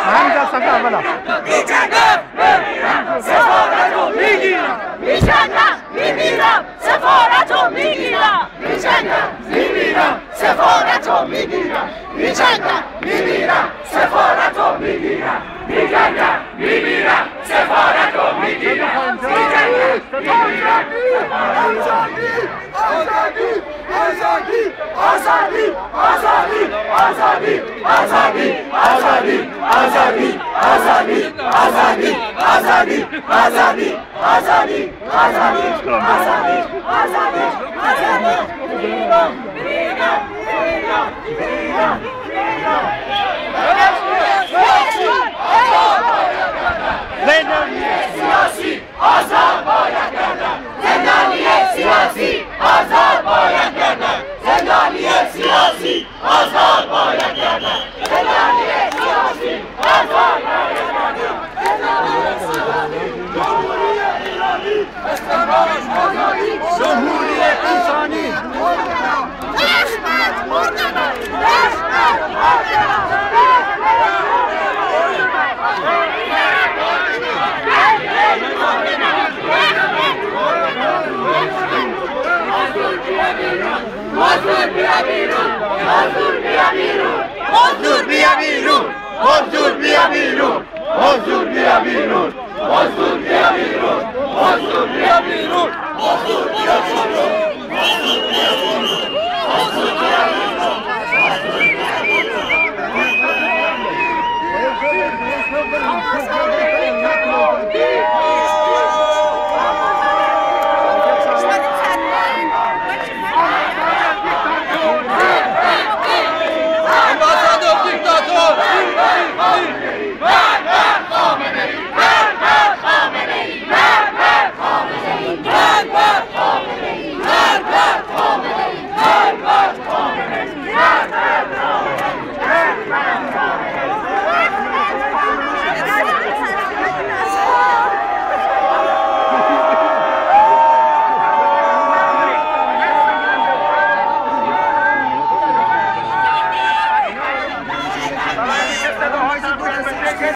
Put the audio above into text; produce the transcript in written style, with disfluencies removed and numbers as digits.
همینجا صفحه اولا سفارتو میگیرم میشکنم میمیرم سفارتو میگیرم میشکنم میمیرم سفارتو میگیرم میشکنم میمیرم سفارتو میگیرم میشکنم میمیرم سفارتو میگیرم آزادی آزادی آزادی آزادی آزادی آزادی آزادی آزادی آزادی آزادی آزادی آزادی آزادی آزادی آزادی آزادی میرم میرم میرم میرم زندانی سیاسی آزاد باید کردن زندانی سیاسی آزاد باید کردن زندانی سیاسی آزاد باید کردن زندانی سیاسی آزاد باید کردن جمهوری انسانی احمد مردن احمد مزدور بیا بیرون مزدور بیا بیرون مزدور بیا بیرون مزدور بیا بیرون مزدور بیا بیرون مزدور بیا بیرون مزدور بیا بیرون مزدور بیا بیرون